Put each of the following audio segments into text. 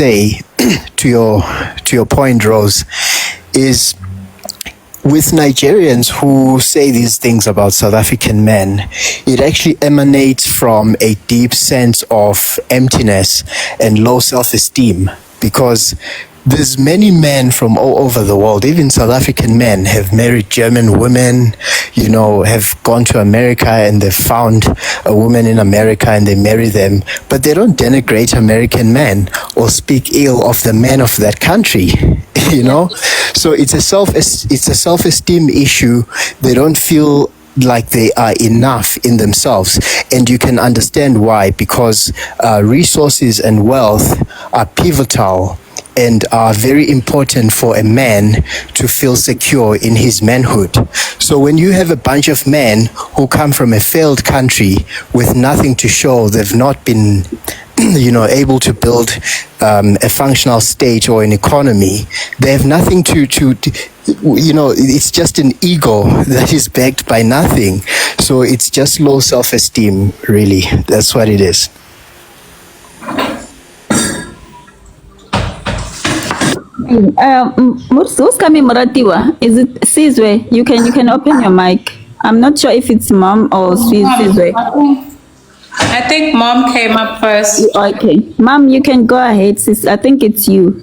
say to your point, Rose, is with Nigerians who say these things about South African men, it actually emanates from a deep sense of emptiness and low self-esteem, because there's many men from all over the world, even South African men, have married German women, have gone to America and they've found a woman in America and they marry them, but they don't denigrate American men or speak ill of the men of that country, So it's a self-esteem issue. They don't feel like they are enough in themselves, and you can understand why, because resources and wealth are pivotal and are very important for a man to feel secure in his manhood. So when you have a bunch of men who come from a failed country with nothing to show, they've not been able to build a functional state or an economy, they have nothing to it's just an ego that is backed by nothing. So it's just low self-esteem, really. That's what it is. Who's coming, Moratiwa? Is it Sizwe? You can open your mic. I'm not sure if it's Mom or Sizwe. I think Mom came up first. Okay, Mom, you can go ahead, sis. I think it's you.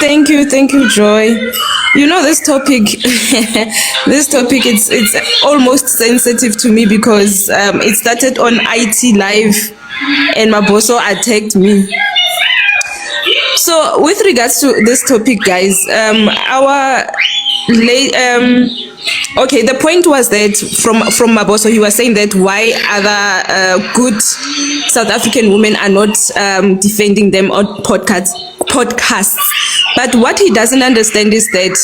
Thank you, Joy. This topic, it's almost sensitive to me because it started on IT Live, and my boss attacked me. So with regards to this topic, guys, the point was that from Maboso, he was saying that why other good South African women are not defending them on podcasts. But what he doesn't understand is that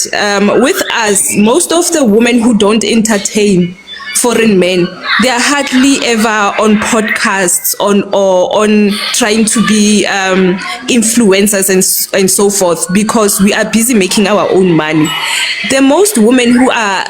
with us, most of the women who don't entertain foreign men, they are hardly ever on podcasts or on trying to be influencers and so forth, because we are busy making our own money. The most women who are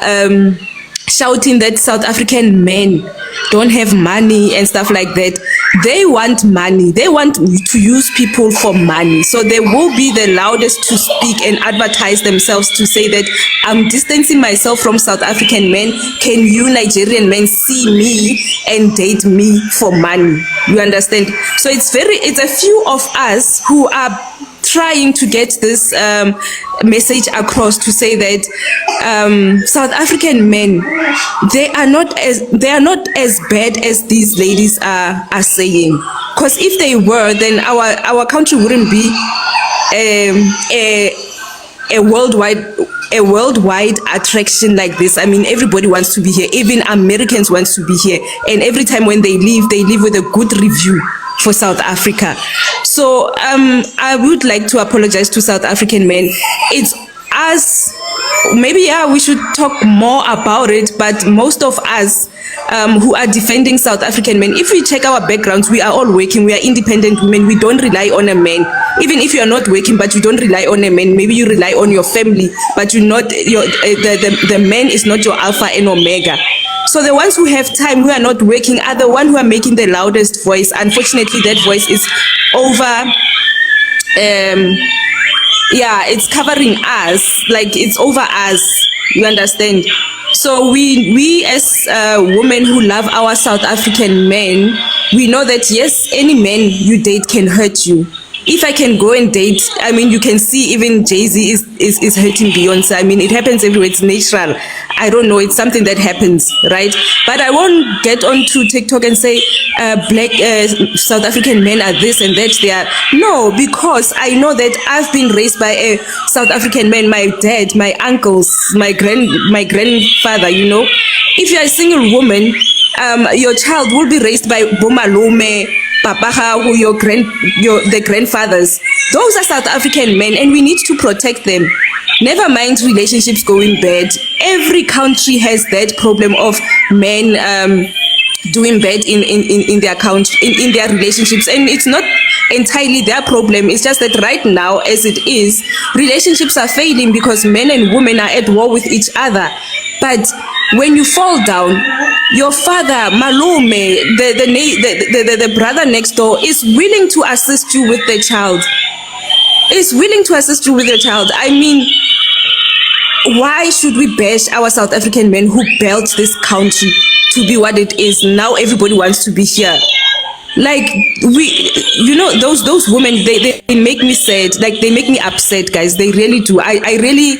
shouting that South African men don't have money and stuff like that, they want money. They want to use people for money. So they will be the loudest to speak and advertise themselves to say that I'm distancing myself from South African men. Can you Nigerian men see me and date me for money? You understand? So it's a few of us who are trying to get this message across to say that South African men, they are not as bad as these ladies are saying. Because if they were, then our country wouldn't be a worldwide attraction like this. I mean, everybody wants to be here. Even Americans want to be here. And every time when they leave with a good review for South Africa. So I would like to apologize to South African men. It's us, maybe we should talk more about it, but most of us who are defending South African men, if we check our backgrounds, we are all working, we are independent women, we don't rely on a man. Even if you are not working, but you don't rely on a man, maybe you rely on your family, but you're not, the man is not your alpha and omega. So the ones who have time, who are not working, are the ones who are making the loudest voice. Unfortunately, that voice is over, it's covering us, like it's over us, you understand? So we as women who love our South African men, we know that yes, any man you date can hurt you. If I can go and date, I mean, you can see even Jay-Z is hurting Beyonce. I mean, it happens everywhere. It's natural. I don't know. It's something that happens, right? But I won't get onto TikTok and say black South African men are this and that. They are no, because I know that I've been raised by a South African man. My dad, my uncles, my grandfather. You know, if you are a single woman, your child will be raised by Bomalome, Papaha, who the grandfathers. Those are South African men, and we need to protect them. Never mind relationships going bad. Every country has that problem of men doing bad in their country, in their relationships, and it's not entirely their problem. It's just that right now, as it is, relationships are failing because men and women are at war with each other. But when you fall down, your father, Malume, the brother next door, is willing to assist you with the child. is willing to assist you with your child. I mean, why should we bash our South African men who built this country to be what it is? Now everybody wants to be here. Like, those women, they make me sad. Like, they make me upset, guys. They really do. I really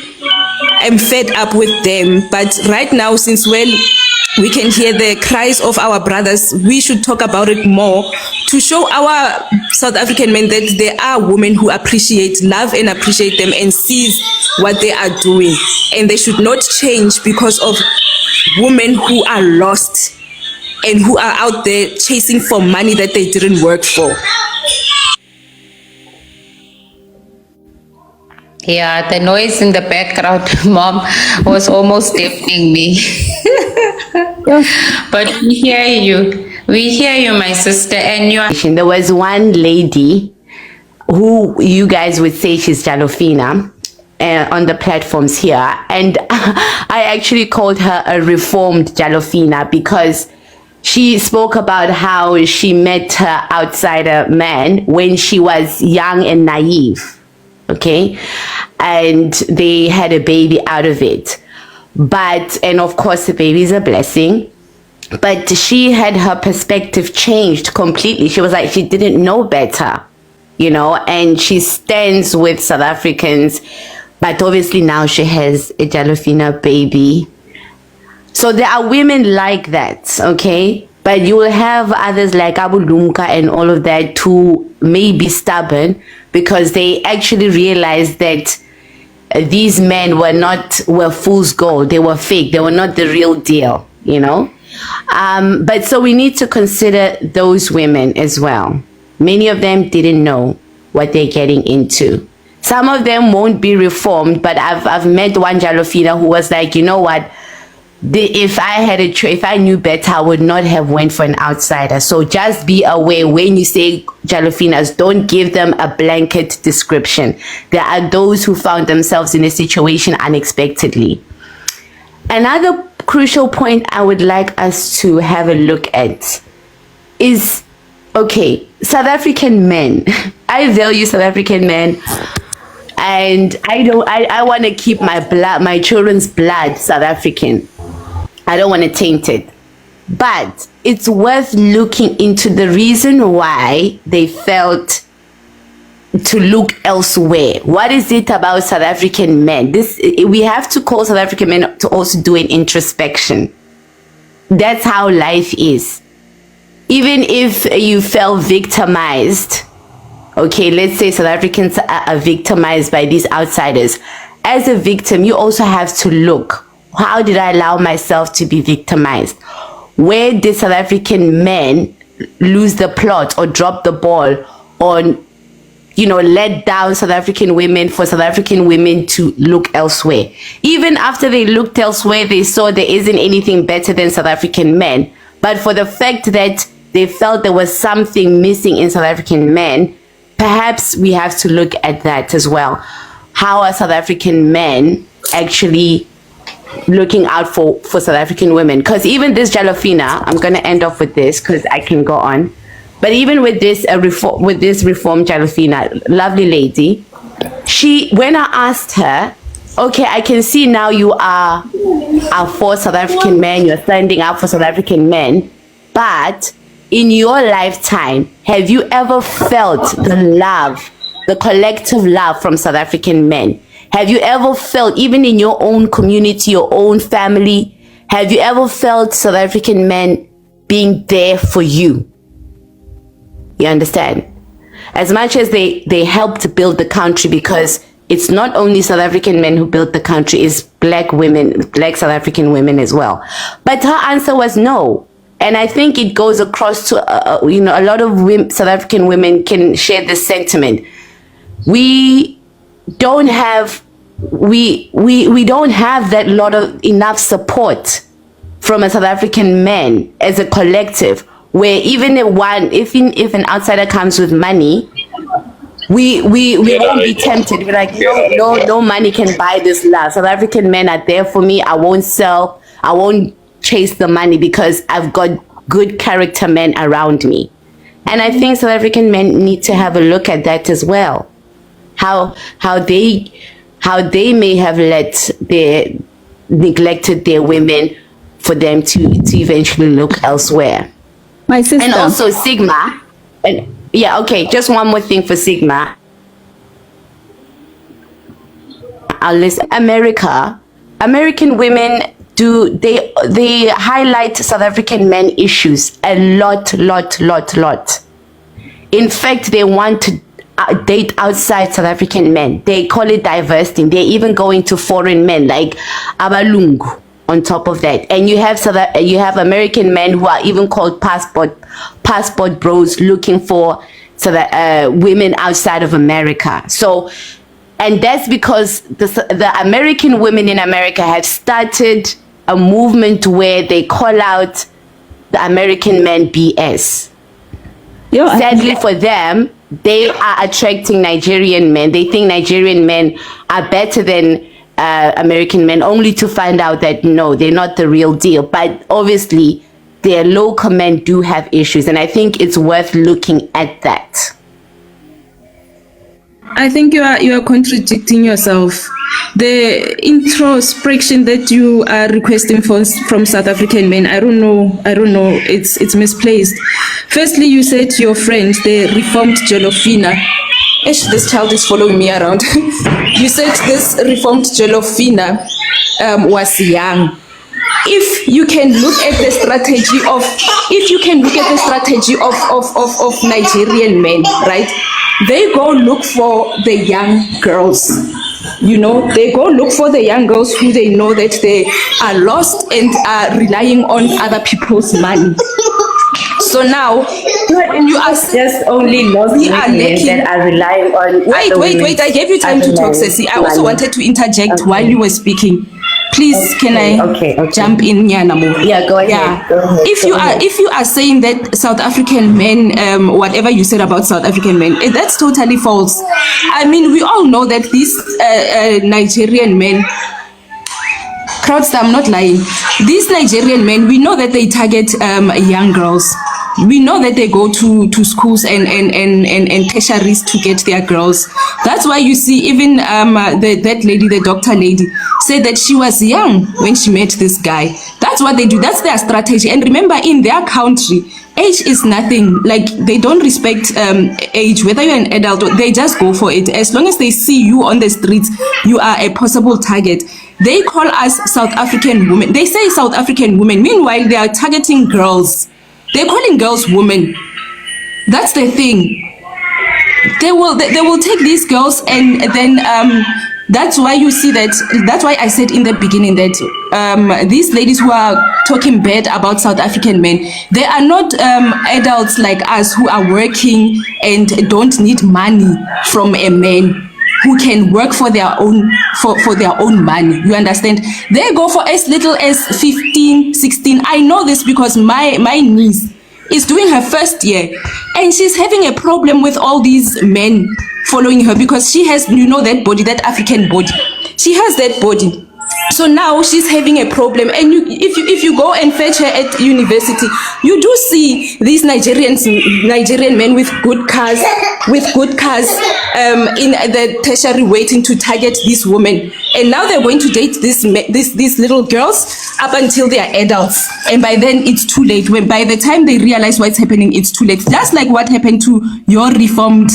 am fed up with them. But right now, since we can hear the cries of our brothers, we should talk about it more to show our South African men that there are women who love and appreciate them and sees what they are doing. And they should not change because of women who are lost and who are out there chasing for money that they didn't work for. Yeah, the noise in the background, Mom, was almost deafening me. But we hear you. We hear you, my sister, and you are. There was one lady who you guys would say she's Jalofina on the platforms here. And I actually called her a reformed Jalofina because she spoke about how she met her outsider man when she was young and naive. Okay. And they had a baby out of it. And of course, the baby is a blessing. But she had her perspective changed completely. She was like, she didn't know better, and she stands with South Africans. But obviously now she has a Jalofina baby. So there are women like that, okay? But you will have others like Abu Lumka and all of that who may be stubborn because they actually realize that these men were fool's gold. They were fake. They were not the real deal, But so we need to consider those women as well. Many of them didn't know what they're getting into. Some of them won't be reformed, but I've met one Jalofina who was like, you know what? If I knew better, I would not have went for an outsider. So just be aware when you say Jalofinas, don't give them a blanket description. There are those who found themselves in a situation unexpectedly. Another crucial point I would like us to have a look at is, okay, South African men. I value South African men. And I want to keep my children's blood South African. I don't want to taint it. But it's worth looking into the reason why they felt to look elsewhere. What is it about South African men? We have to call South African men to also do an introspection. That's how life is. Even if you felt victimized, okay, let's say South Africans are victimized by these outsiders. As a victim, you also have to look. How did I allow myself to be victimized? Where did South African men lose the plot or drop the ball on, let down South African women for South African women to look elsewhere? Even after they looked elsewhere, they saw there isn't anything better than South African men. But for the fact that they felt there was something missing in South African men, perhaps we have to look at that as well. How are South African men actually looking out for South African women? Because even this Jalofina, I'm going to end off with this because I can go on. But even with this reformed Jalofina, lovely lady, when I asked her, okay, I can see now you are for South African men, you're standing up for South African men, but in your lifetime, have you ever felt the love, the collective love from South African men? Have you ever felt, even in your own community, your own family, have you ever felt South African men being there for you? You understand? As much as they helped build the country, because it's not only South African men who built the country, it's black South African women as well. But her answer was no. And I think it goes across to, a lot of South African women can share this sentiment. We don't have that enough support from a South African man as a collective, where even if an outsider comes with money, we won't be tempted. We're like, no money can buy this love. South African men are there for me. I won't sell. I won't chase the money because I've got good character men around me. And I think South African men need to have a look at that as well. how they may have neglected their women for them to eventually look elsewhere. My sister. And also Sigma, and yeah, okay, just one more thing for Sigma. I'll list American women they highlight South African men issues a lot. In fact, they want to date outside South African men. They call it diversity. They even go into foreign men like abalungu on top of that. And you have American men who are even called passport bros, looking for women outside of America. So, and that's because the American women in America have started a movement where they call out the American men BS. Sadly for them, they are attracting Nigerian men. They think Nigerian men are better than American men, only to find out that no, they're not the real deal. But obviously, their local men do have issues, and I think it's worth looking at that. I think you are contradicting yourself. The introspection that you are requesting from South African men, I don't know. It's misplaced. Firstly, you said to your friend, the reformed Jolofina. This child is following me around. You said this reformed Jolofina was young. If you can look at the strategy of Nigerian men, right? They go look for the young girls. They go look for the young girls who they know that they are lost and are relying on other people's money. So now you are just only lost women that are relying on. Wait! I gave you time to talk, Ceci. I also wanted to interject while you were speaking. Please, can I jump in, Nyanamo? Yeah, go ahead. Yeah. Go ahead. If you are saying that South African men, whatever you said about South African men, that's totally false. I mean, we all know that these Nigerian men, crowds, I'm not lying. These Nigerian men, we know that they target young girls. We know that they go to schools and tertiaries to get their girls. That's why you see even that lady, the doctor lady, said that she was young when she met this guy. That's what they do. That's their strategy. And remember, in their country, age is nothing. Like, they don't respect age, whether you're an adult or they just go for it. As long as they see you on the streets, you are a possible target. They call us South African women. They say South African women. Meanwhile, they are targeting girls. They're calling girls women. That's the thing. They will take these girls, and then that's why you see that. That's why I said in the beginning that these ladies who are talking bad about South African men, they are not adults like us who are working and don't need money from a man who can work for their own money. You understand? They go for as little as 15, 16. I know this because my niece is doing her first year and she's having a problem with all these men following her because she has, that body, that African body. She has that body. So now she's having a problem, and if you go and fetch her at university, you do see these Nigerian men with good cars, in the tertiary waiting to target these women, and now they're going to date these little girls up until they are adults, and by then it's too late. When by the time they realize what's happening, it's too late. Just like what happened to your reformed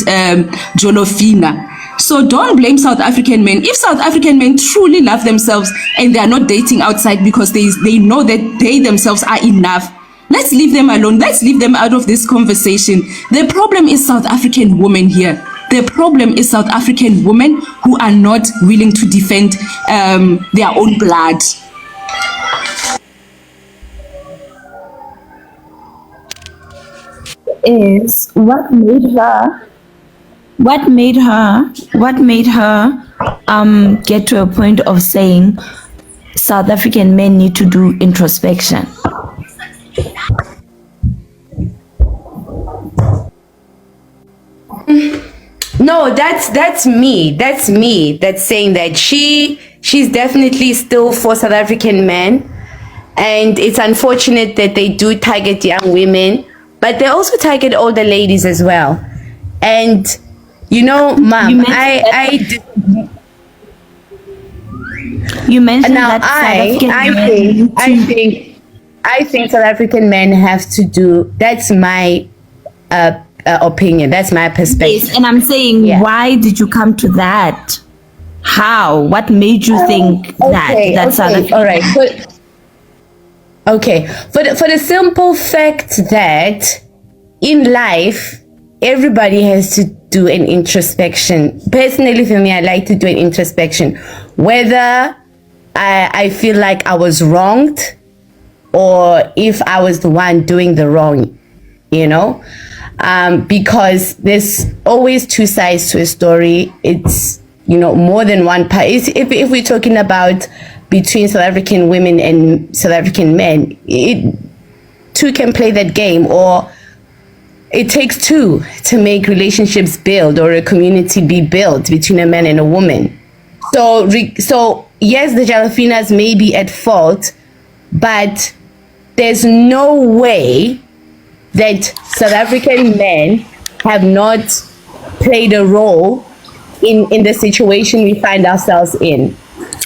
Jolofina. So don't blame South African men. If South African men truly love themselves and they are not dating outside because they know that they themselves are enough, let's leave them alone. Let's leave them out of this conversation. The problem is South African women here. The problem is South African women who are not willing to defend their own blood. Is what made her get to a point of saying South African men need to do introspection? No, that's me. That's saying that she's definitely still for South African men, and it's unfortunate that they do target young women, but they also target older ladies as well. And You know, ma'am, You mentioned You mentioned now that South African men I think South African men have to do. That's my opinion. That's my perspective. Yes, and I'm saying, Yeah. why did you come to that? How? What made you think that South African? All right. For the simple fact that in life, everybody has to do an introspection. Personally, for me, I like to do an introspection, whether I feel like I was wronged or if I was the one doing the wrong, because there's always two sides to a story. It's, more than one part. If we're talking about between South African women and South African men, two can play that game, or it takes two to make relationships build or a community be built between a man and a woman. So yes, the Jalofinas may be at fault, but there's no way that South African men have not played a role in the situation we find ourselves in.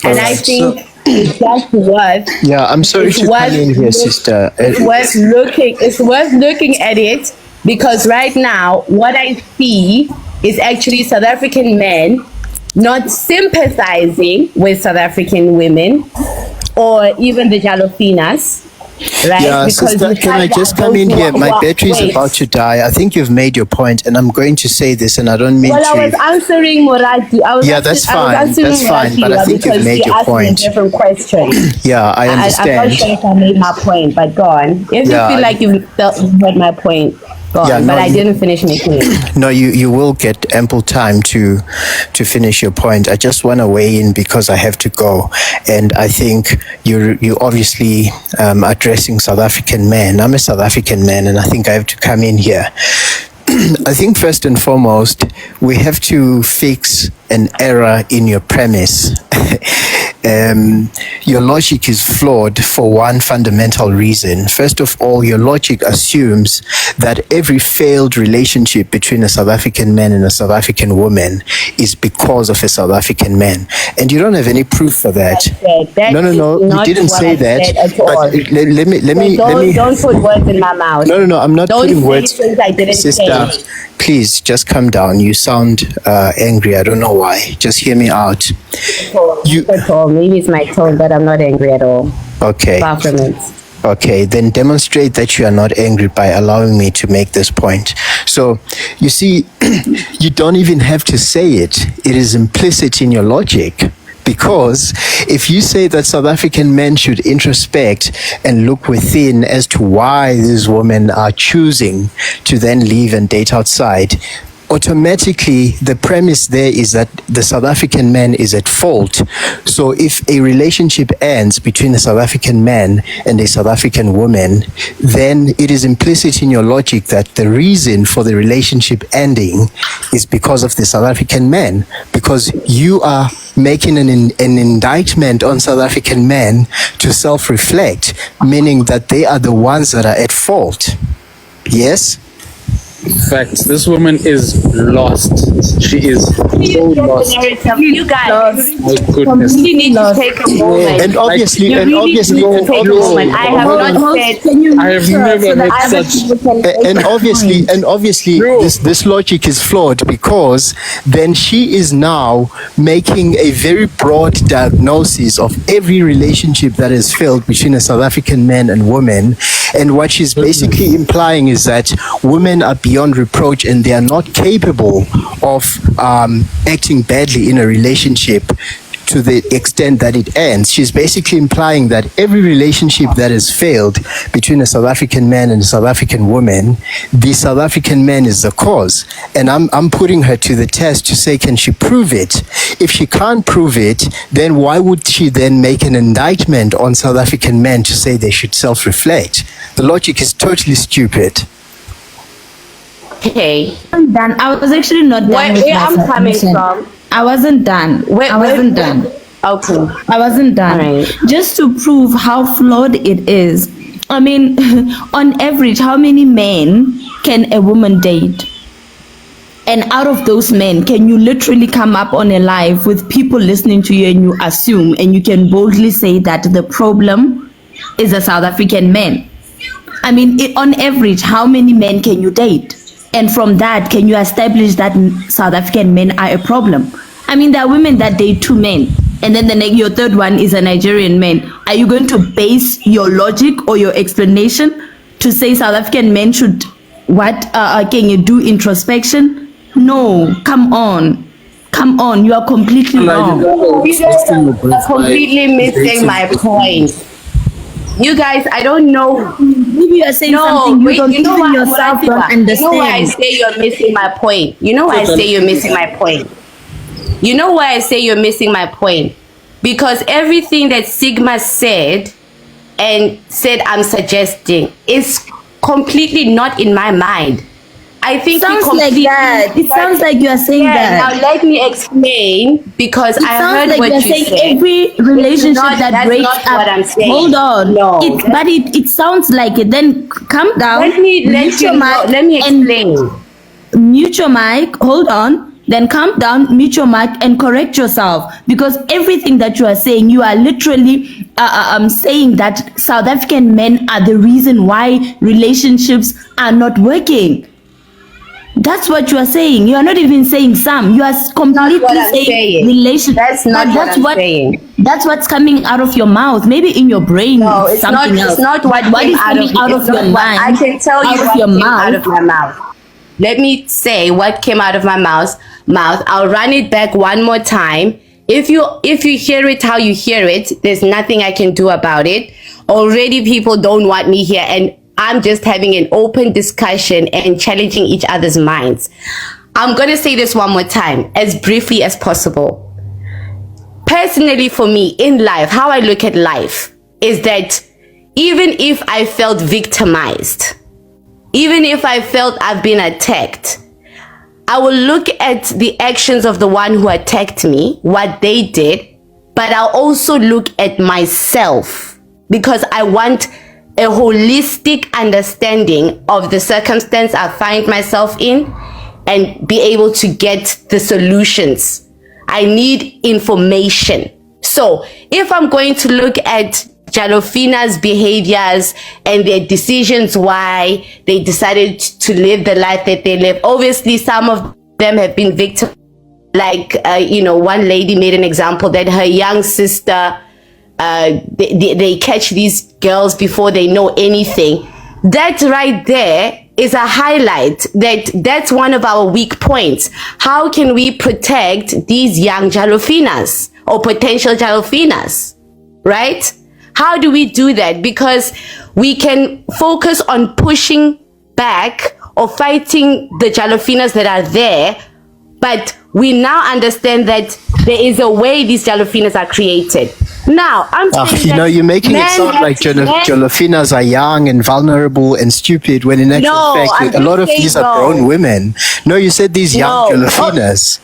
And I think it's just worth. Yeah, I'm sorry to come in here, sister. It's worth looking at it, because right now what I see is actually South African men not sympathizing with South African women or even the Jalofinas. Right? Yeah, because sister, can I just come in here? My battery is wait. about to die. I think you've made your point, and I'm going to say this, and I don't mean Well, to. I was answering Murati. Yeah, that's fine. That's fine. But I think you've made your point. A different question. Yeah, I I'm understand. not sure if I made my point, but go on. If Yeah, you feel like you heard my point, go Yeah, on. no, But I you- didn't finish making it. No, you will get ample time to finish your point. I just want to weigh in because I have to go, and I think you obviously addressing South African men. I'm a South African man, and I think I have to come in here. I think first and foremost, we have to fix an error in your premise. Your logic is flawed for one fundamental reason. First of all, your logic assumes that every failed relationship between a South African man and a South African woman is because of a South African man. And you don't have any proof for that. That No, is you not didn't what say I that. said at all. But let me. Don't put words in my mouth. No, I'm not Don't putting say words. things I didn't Sister, say. please just calm down. You sound angry. I don't know why. Just hear me out. Maybe it's my tone, but I'm not angry at all. Okay. Far from it. Okay, then demonstrate that you are not angry by allowing me to make this point. So, you see, you don't even have to say it. It is implicit in your logic. Because if you say that South African men should introspect and look within as to why these women are choosing to then leave and date outside, automatically the premise there is that the South African man is at fault. So if a relationship ends between a South African man and a South African woman, then it is implicit in your logic that the reason for the relationship ending is because of the South African man, because you are making an indictment on South African men to self-reflect, meaning that they are the ones that are at fault. Yes? Facts. This woman is lost. She is so lost. You guys, My goodness. you need to take a moment. And obviously, You really need to take a moment. I have not said. I have never met such. And obviously this logic is flawed, because then she is now making a very broad diagnosis of every relationship that is failed between a South African man and woman, and what she's basically implying is that women are beyond reproach and they are not capable of acting badly in a relationship to the extent that it ends. She's basically implying that every relationship that has failed between a South African man and a South African woman, the South African man is the cause. And I'm putting her to the test to say, can she prove it? If she can't prove it, then why would she then make an indictment on South African men to say they should self-reflect? The logic is totally stupid. Okay. I'm done. I was actually not done with Where my I'm coming submission. from. I wasn't done. I wasn't done. Okay. I wasn't done. Alright. Just to prove how flawed it is. I mean, on average, how many men can a woman date? And out of those men, can you literally come up on a live with people listening to you and you assume and you can boldly say that the problem is a South African man? I mean, on average, how many men can you date? And from that, can you establish that South African men are a problem? I mean, there are women that date 2 men, and then your third one is a Nigerian man. Are you going to base your logic or your explanation to say South African men should, can you do introspection? No, come on. Come on, you are completely wrong. You guys are completely missing my point. You guys, I don't know. Maybe you are saying something you don't even yourself don't understand. You know why I say you're missing my point? You know why I say you're missing my point? You know why I say you're missing my point? Because everything that Sigma said I'm suggesting is completely not in my mind. I think sounds like that. It sounds like you are saying that. Now let me explain, because I heard like what you saying said. Every relationship that breaks up. What I'm saying. Hold on. No. It sounds like it. Then calm down. Let me explain. Mute your mic. Hold on. Then calm down, mute your mic, and correct yourself, because everything that you are saying, you are literally saying that South African men are the reason why relationships are not working. That's what you are saying. You are not even saying some. You are completely saying relationship. That's not what I'm saying. That's what's coming out of your mouth. Maybe in your brain. No, it's something not. else. It's not what is coming out of your mind. I can tell you what came out of my mouth. Let me say what came out of my mouth. I'll run it back one more time. If you hear it how you hear it, there's nothing I can do about it. Already people don't want me here, and I'm just having an open discussion and challenging each other's minds. I'm going to say this one more time, as briefly as possible. Personally, for me, in life, how I look at life is that even if I felt victimized, even if I felt I've been attacked, I will look at the actions of the one who attacked me, what they did, but I'll also look at myself, because I want a holistic understanding of the circumstance I find myself in and be able to get the solutions. I need information. So if I'm going to look at Jalofina's behaviors and their decisions, why they decided to live the life that they live, obviously some of them have been victims. Like, one lady made an example that her young sister, they catch these girls before they know anything. That right there is a highlight. That's one of our weak points. How can we protect these young Jalofinas or potential Jalofinas, right? How do we do that? Because we can focus on pushing back or fighting the Jalofinas that are there, but we now understand that there is a way these Jalofinas are created. Now, I'm saying you're making it sound like Jalofinas are young and vulnerable and stupid, when in actual fact, a lot of these are grown women. No, you said these young Jalofinas.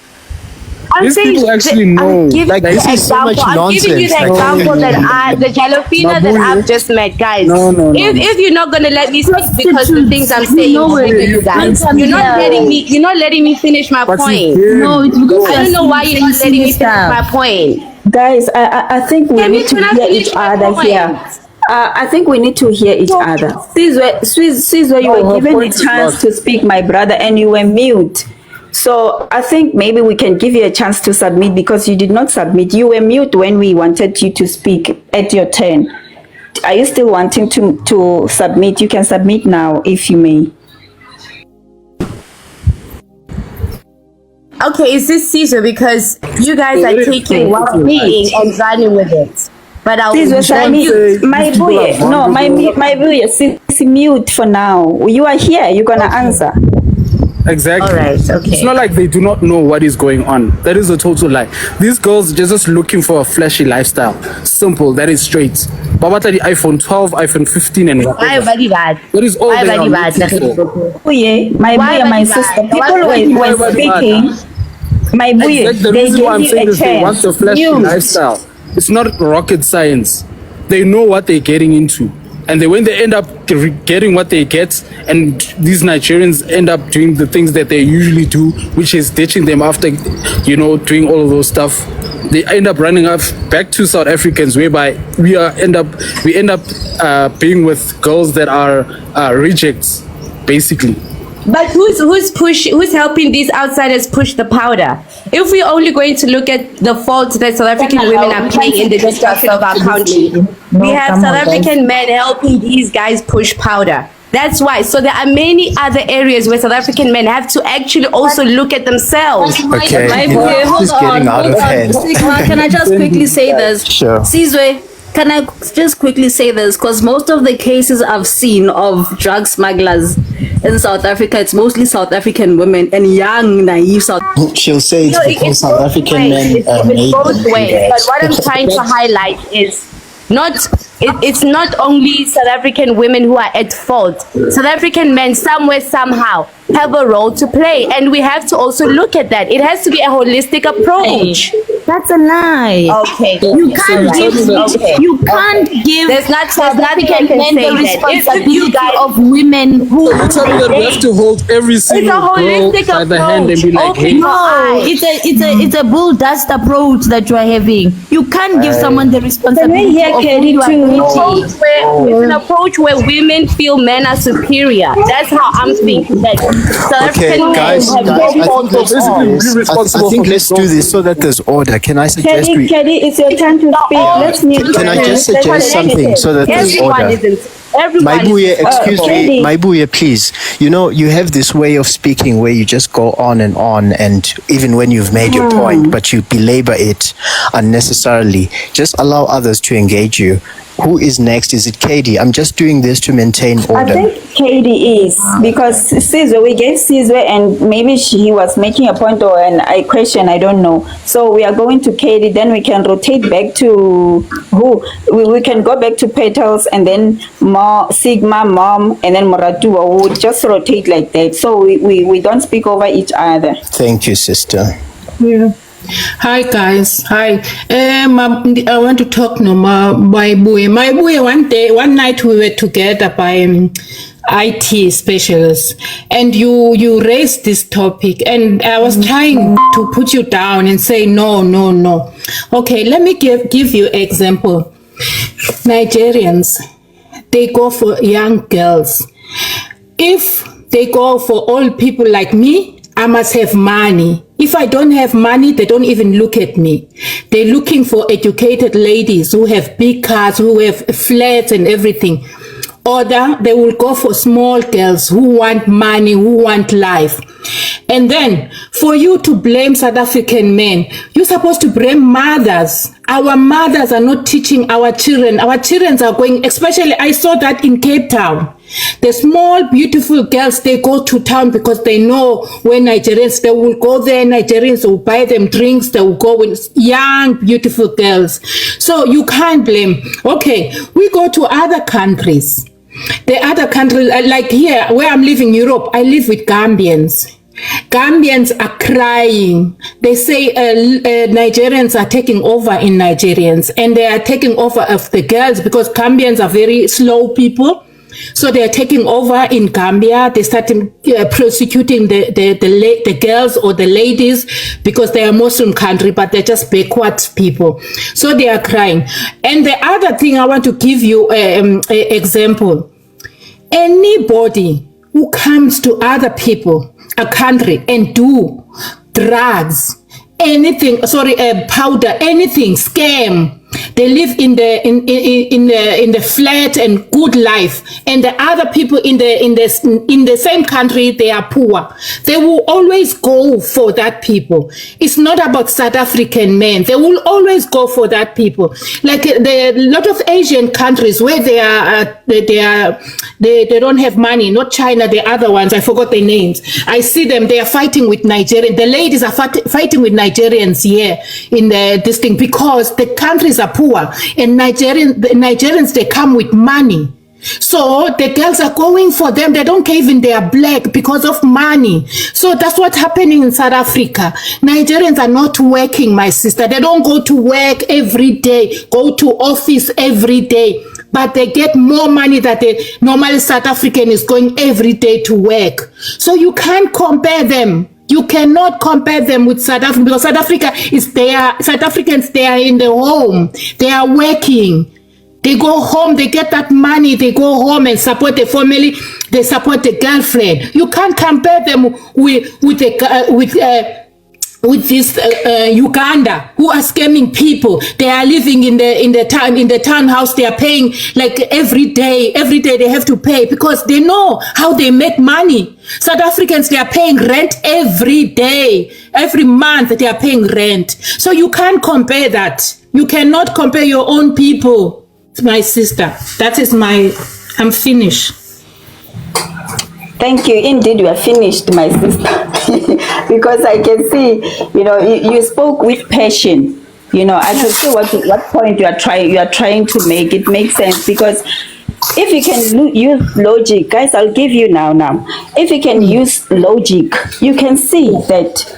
These people actually know. This is so much nonsense. I'm giving you the example the Jalofina that I've just met, guys. No. If you're not gonna let me speak because the things I'm saying, you guys, you're not letting me finish my point. No, it's because I don't know why you're not letting me finish my point. Guys, I think we need to hear each other here. I think we need to hear each other. Caesar, you were given a chance to speak, my brother, and you were mute. So I think maybe we can give you a chance to submit, because you did not submit. You were mute when we wanted you to speak at your turn. Are you still wanting to submit? You can submit now if you may. Okay, is this Caesar? Because you guys are taking what I'm saying and running with it. But I'll mute. My boy, is mute for now. You are here. You're gonna answer. Exactly. All right, okay. It's not like they do not know what is going on. That is a total lie. These girls are just looking for a flashy lifestyle. Simple, that is straight. But the iPhone 12, iPhone 15 and whatever. That is all they are looking for. My sister. People were speaking. My boy, the reason why I'm saying this, they want the flashy lifestyle. It's not rocket science. They know what they're getting into. And then when they end up getting what they get, and these Nigerians end up doing the things that they usually do, which is ditching them after, doing all of those stuff, they end up running off back to South Africans, whereby we end up being with girls that are rejects, basically. But who's helping these outsiders push the powder? If we're only going to look at the faults that South African women are playing in the destruction of our country, we have South African men helping these guys push powder. That's why. So there are many other areas where South African men have to actually also look at themselves. Okay, hold on. Sigma, can I just quickly say this? Sure. Sizwe, can I just quickly say this? Because most of the cases I've seen of drug smugglers in South Africa, it's mostly South African women and young, naive South. She'll say it's because South African men made both ways. But what I'm trying to highlight is it's not only South African women who are at fault. South African men somewhere, somehow have a role to play, and we have to also look at that. It has to be a holistic approach. That's a lie. Okay. You can't give There's nothing I can men say the that. responsibility of women who Are you telling me that we have to hold every single girl holistic by the hand and be like, approach. hey, No, it's a bull dust approach that you are having. You can't give someone the responsibility of who you are dating. It's an approach where women feel men are superior. That's how I'm thinking. That South Okay, African guys, men have no fault of all. I think let's do this so that there's order. Can I suggest Kelly, it's your turn to speak. Let's mute. Can I just suggest something so that there's order? Maibuye, excuse me, Maibuye, please. You have this way of speaking where you just go on, and even when you've made your point, but you belabor it unnecessarily. Just allow others to engage you. Who is next? Is it Katie? I'm just doing this to maintain order. I think Katie is, because Sizwe, we gave Sizwe, and maybe he was making a point or a question, I don't know. So we are going to Katie, then we can rotate back to who? We can go back to Petals, and then Sigma, Mom, and then Moratua. We'll just rotate like that. So we don't speak over each other. Thank you, sister. Yeah. Hi guys, hi. I want to talk no more. My boy, one night we were together by IT specialists, and you raised this topic, and I was trying to put you down and say no. Okay, let me give you an example. Nigerians, they go for young girls. If they go for old people like me, I must have money. If I don't have money, they don't even look at me. They're looking for educated ladies who have big cars, who have flats and everything. Or they will go for small girls who want money, who want life. And then for you to blame South African men, you're supposed to blame mothers. Our mothers are not teaching our children. Our children are going, especially I saw that in Cape Town. The small, beautiful girls, they go to town because they know when Nigerians, they will go there, Nigerians will buy them drinks, they will go with young, beautiful girls. So you can't blame. Okay, we go to other countries. The other countries, like here, where I'm living, Europe, I live with Gambians. Gambians are crying. They say Nigerians are taking over in Nigerians, and they are taking over of the girls because Gambians are very slow people. So they are taking over in Gambia. They started prosecuting the girls or the ladies because they are Muslim country, but they're just backwards people. So they are crying. And the other thing I want to give you an example. Anybody who comes to other people, a country, and do drugs, anything, powder, anything, scam. They live in the flat and good life, and the other people in the same country, they are poor. They will always go for that people. It's not about South African men. They will always go for that people. Like the lot of Asian countries where they don't have money. Not China, the other ones. I forgot their names. I see them. They are fighting with Nigerians. The ladies are fighting with Nigerians here in this thing because the countries are poor, and the Nigerians, they come with money. So the girls are going for them. They don't care even they are black because of money. So that's what's happening in South Africa. Nigerians are not working, my sister. They don't go to work every day, go to office every day. but they get more money than the normal South African is going every day to work. So you can't compare them. You cannot compare them with South Africa, because South Africans, they are in the home. They are working. They go home, they get that money, they go home and support the family, they support the girlfriend. You can't compare them with this Uganda, who are scamming people. They are living in the townhouse. They are paying like every day they have to pay, because they know how they make money. South Africans, they are paying rent every day, every month they are paying rent. So you can't compare that. You cannot compare your own people. My sister, I'm finished. Thank you. Indeed, you are finished, my sister. Because I can see, you spoke with passion. I can see what point you are trying to make. It makes sense, because if you can use logic, guys, I'll give you now. If you can use logic, you can see that.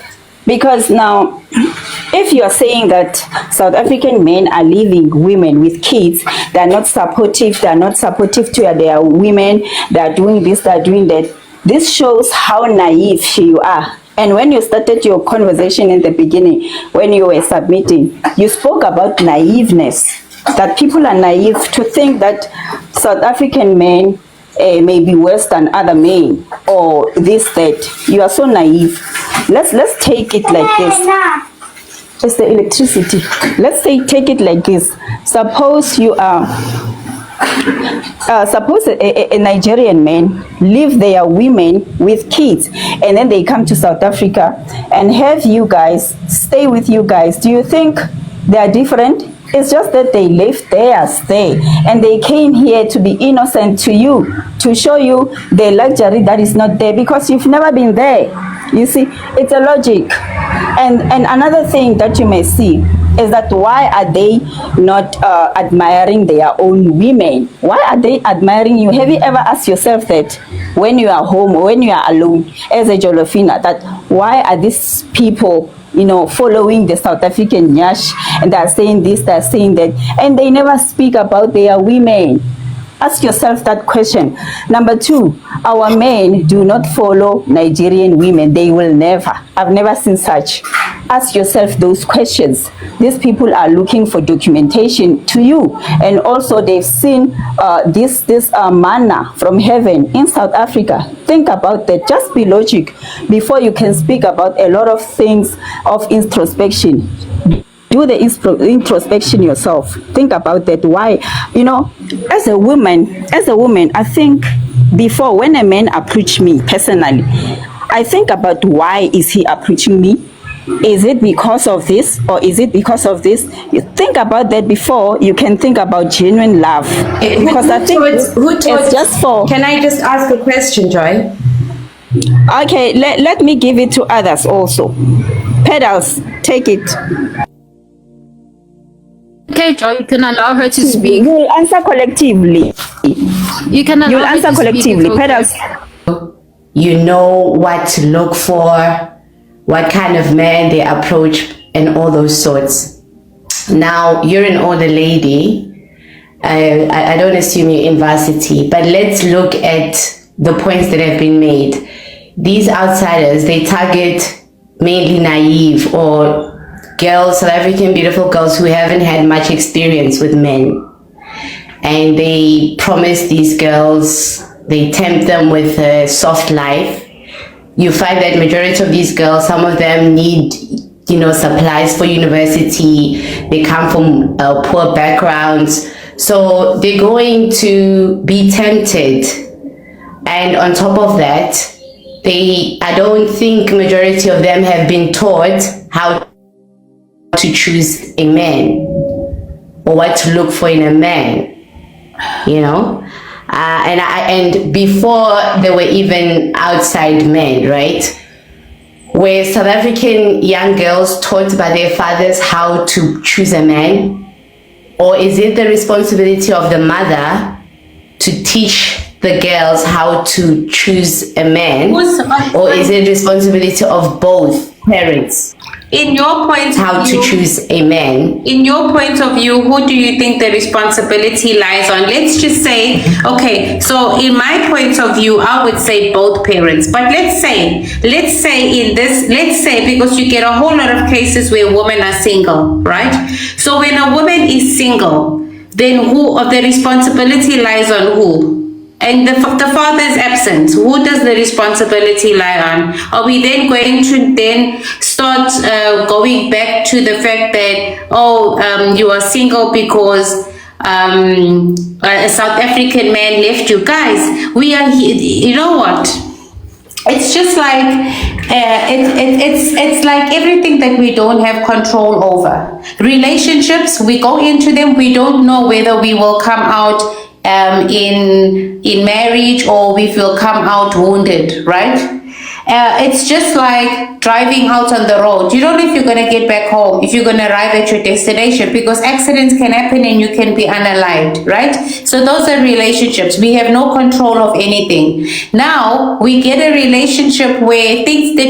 Because now, if you are saying that South African men are leaving women with kids, they are not supportive to their women, they are doing this, they are doing that. This shows how naive you are. And when you started your conversation in the beginning, when you were submitting, you spoke about naiveness, that people are naive to think that South African men may be worse than other men, or this, that. You are so naive. Let's take it like this. It's the electricity. Let's take it like this. Suppose you are suppose a Nigerian man leave their women with kids, and then they come to South Africa and have you guys stay with you guys. Do you think they are different? It's just that they left theirs there, and they came here to be innocent to you, to show you the luxury that is not there, because you've never been there. You see, it's a logic. And another thing that you may see is that why are they not admiring their own women? Why are they admiring you? Have you ever asked yourself that when you are home or when you are alone as a Jolofina, that why are these people following the South African Nyash, and they're saying this, they're saying that, and they never speak about their women? Ask yourself that question. Number two, our men do not follow Nigerian women. They will never. I've never seen such. Ask yourself those questions. These people are looking for documentation to you, and also they've seen this manna from heaven in South Africa. Think about that. Just be logic before you can speak about a lot of things of introspection. Do the introspection yourself. Think about that. Why? As a woman, I think before, when a man approach me personally, I think about why is he approaching me? Is it because of this, or is it because of this? You think about that before you can think about genuine love. Because I think it's just for... Can I just ask a question, Joy? Okay, let me give it to others also. Pedals, take it. Okay, Joy, you can allow her to speak. You will answer collectively. You can allow her to collectively. Speak, Pedals. You know what to look for, what kind of man they approach, and all those sorts. Now, you're an older lady. I don't assume you're in varsity, but let's look at the points that have been made. These outsiders, they target mainly naive or girls, South African beautiful girls who haven't had much experience with men. And they promise these girls, they tempt them with a soft life. You find that majority of these girls, some of them need, supplies for university. They come from poor backgrounds. So they're going to be tempted. And on top of that, I don't think majority of them have been taught how to choose a man or what to look for in a man, and before there were even outside men, right? Were South African young girls taught by their fathers how to choose a man, or is it the responsibility of the mother to teach the girls how to choose a man, or is it responsibility of both parents? In your point how of to view, choose a man. in your point of view, who do you think the responsibility lies on? Let's just say, okay, so in my point of view, I would say both parents. But let's say because you get a whole lot of cases where women are single, right? So when a woman is single, then the responsibility lies on who? And the father is absent. Who does the responsibility lie on? Are we then going to then start going back to the fact that, you are single because a South African man left you? Guys, we are here. You know what? It's just like, it's like everything that we don't have control over. Relationships, we go into them, we don't know whether we will come out in marriage or we will come out wounded, right? It's just like driving out on the road. You don't know if you're going to get back home, if you're going to arrive at your destination, because accidents can happen and you can be unalived, right? So those are relationships. We have no control of anything. Now we get a relationship where things that